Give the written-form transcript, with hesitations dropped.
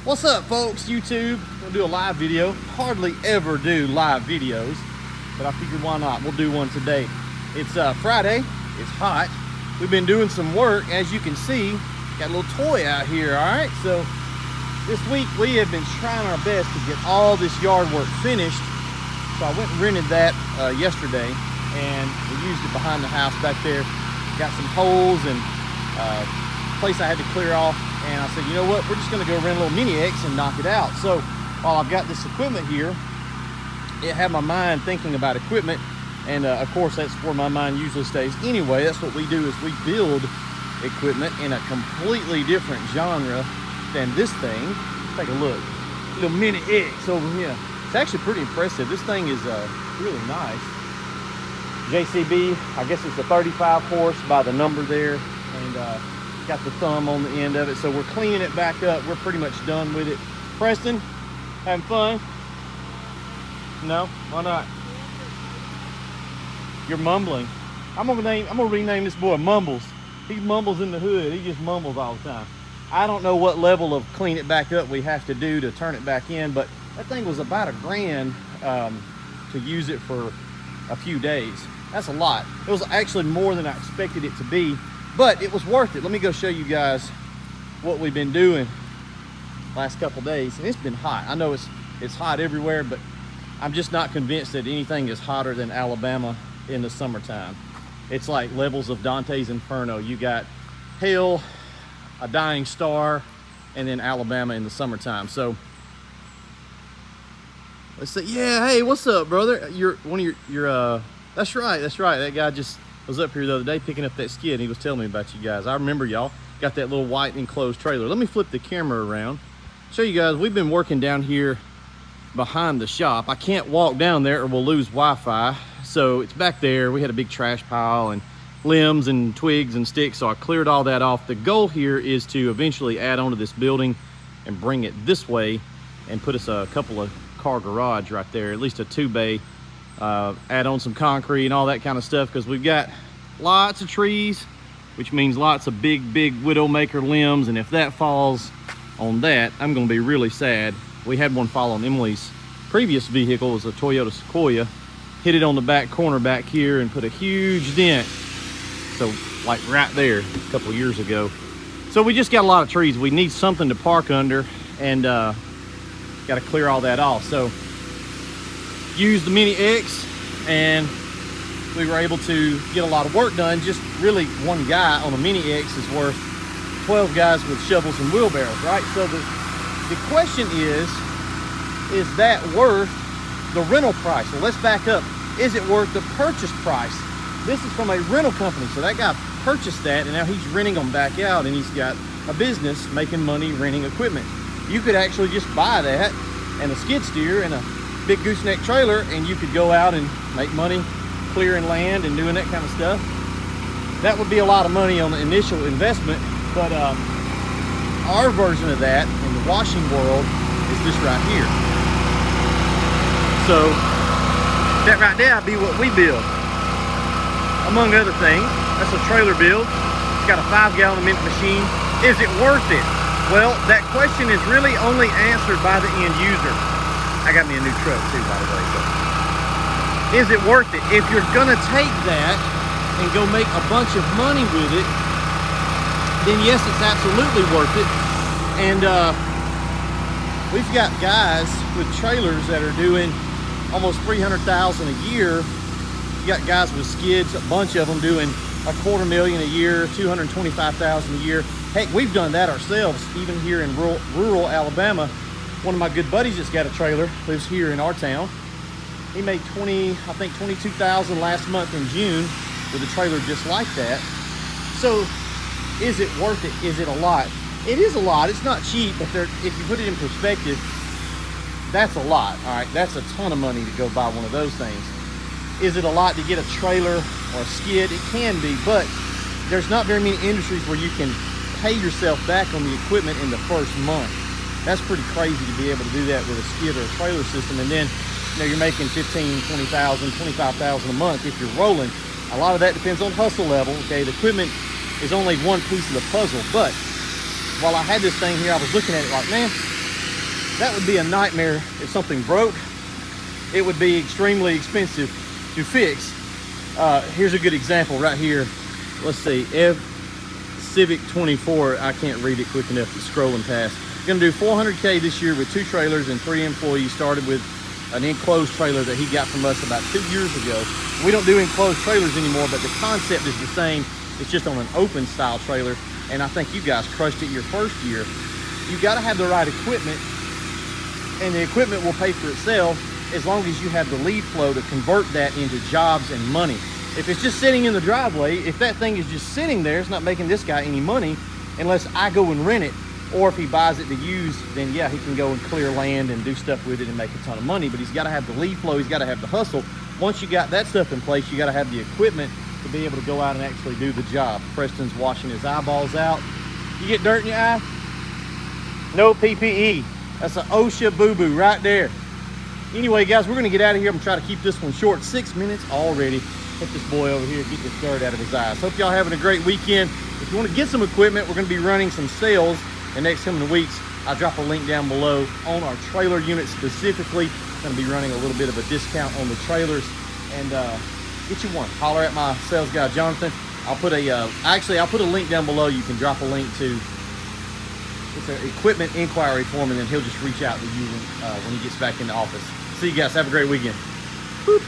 What's up, folks? YouTube. We'll do a live video. Hardly ever do live videos, but I figured why not? We'll do one today. It's Friday. It's hot. We've been doing some work, as you can see. Got a little toy out here. All right. So this week we have been trying our best to get all this yard work finished. So I went and rented that yesterday, and we used it behind the house back there. Got some holes and place I had to clear off, and I said, you know what, we're just going to go rent a little mini X and knock it out. So while I've got this equipment here, it had my mind thinking about equipment, and of course that's where my mind usually stays anyway. That's what we do, is we build equipment in a completely different genre than this thing. Take a look, little mini X over here. It's actually pretty impressive. This thing is really nice. JCB, I guess it's a 35 horse by the number there, and got the thumb on the end of it. So we're cleaning it back up. We're pretty much done with it. Preston, having fun? No? Why not? You're mumbling. I'm gonna rename this boy Mumbles. He mumbles in the hood. He just mumbles all the time. I don't know what level of clean it back up we have to do to turn it back in, but that thing was about $1,000 to use it for a few days. That's a lot. It was actually more than I expected it to be, but it was worth it. Let me go show you guys what we've been doing last couple days. And it's been hot. I know it's hot everywhere, but I'm just not convinced that anything is hotter than Alabama in the summertime. It's like levels of Dante's Inferno. You got hell, a dying star, and then Alabama in the summertime. So let's say, yeah, hey, what's up, brother? You're one of your that's right. That guy just was up here the other day picking up that skid, and he was telling me about you guys. I remember y'all got that little white enclosed trailer. Let me flip the camera around, show you guys. We've been working down here behind the shop. I can't walk down there or we'll lose Wi-Fi, so it's back there. We had a big trash pile and limbs and twigs and sticks, so I cleared all that off. The goal here is to eventually add onto this building and bring it this way and put us a couple of car garage right there, at least a 2-bay. Add on some concrete and all that kind of stuff, because we've got lots of trees, which means lots of big widowmaker limbs, and if that falls on that, I'm going to be really sad. We had one fall on Emily's previous vehicle. It was a Toyota Sequoia. Hit it on the back corner back here and put a huge dent, so like right there a couple of years ago. So we just got a lot of trees. We need something to park under, and got to clear all that off. So used the mini X, and we were able to get a lot of work done. Just really one guy on a mini X is worth 12 guys with shovels and wheelbarrows, right? So the question is that worth the rental price? Well, let's back up. Is it worth the purchase price? This is from a rental company. So that guy purchased that, and now he's renting them back out, and he's got a business making money renting equipment. You could actually just buy that and a skid steer and a big gooseneck trailer, and you could go out and make money clearing land and doing that kind of stuff. That would be a lot of money on the initial investment, but our version of that in the washing world is this right here. So that right there would be what we build, among other things. That's a trailer build. It's got a 5-gallon a minute machine. Is it worth it? Well, that question is really only answered by the end user. I got me a new truck too, by the way. So is it worth it? If you're gonna take that and go make a bunch of money with it, then yes, it's absolutely worth it. And we've got guys with trailers that are doing almost $300,000 a year. You got guys with skids, a bunch of them doing $250,000 a year, $225,000 a year. Heck, we've done that ourselves, even here in rural Alabama. One of my good buddies that's got a trailer, lives here in our town. He made I think 22,000 last month in June with a trailer just like that. So is it worth it? Is it a lot? It is a lot. It's not cheap, but if you put it in perspective, that's a lot. All right, that's a ton of money to go buy one of those things. Is it a lot to get a trailer or a skid? It can be, but there's not very many industries where you can pay yourself back on the equipment in the first month. That's pretty crazy to be able to do that with a skid or a trailer system. And then, you're making 15, 20,000, 25,000 a month if you're rolling. A lot of that depends on hustle level. Okay, the equipment is only one piece of the puzzle, but while I had this thing here, I was looking at it like, man, that would be a nightmare. If something broke, it would be extremely expensive to fix. Here's a good example right here. Let's see, Civic 24, I can't read it quick enough, it's scrolling past. Gonna do 400K this year with 2 trailers and 3 employees. Started with an enclosed trailer that he got from us about 2 years ago. We don't do enclosed trailers anymore, but the concept is the same. It's just on an open style trailer, and I think you guys crushed it your first year. You gotta have the right equipment, and the equipment will pay for itself as long as you have the lead flow to convert that into jobs and money. If it's just sitting in the driveway, if that thing is just sitting there, it's not making this guy any money unless I go and rent it. Or if he buys it to use, then yeah, he can go and clear land and do stuff with it and make a ton of money. But he's got to have the lead flow, he's got to have the hustle. Once you got that stuff in place, you got to have the equipment to be able to go out and actually do the job. Preston's washing his eyeballs out. You get dirt in your eye? No PPE. That's an OSHA boo-boo right there. Anyway, guys, we're going to get out of here. I'm going to try to keep this one short. 6 minutes already. Put this boy over here, get this dirt out of his eyes. Hope y'all having a great weekend. If you want to get some equipment, we're going to be running some sales in the next coming weeks. I'll drop a link down below on our trailer unit specifically. Going to be running a little bit of a discount on the trailers, and get you one. Holler at my sales guy, Jonathan. I'll put a, I'll put a link down below. You can drop a link to, it's an equipment inquiry form, and then he'll just reach out to you when he gets back in the office. See you guys. Have a great weekend. Boop.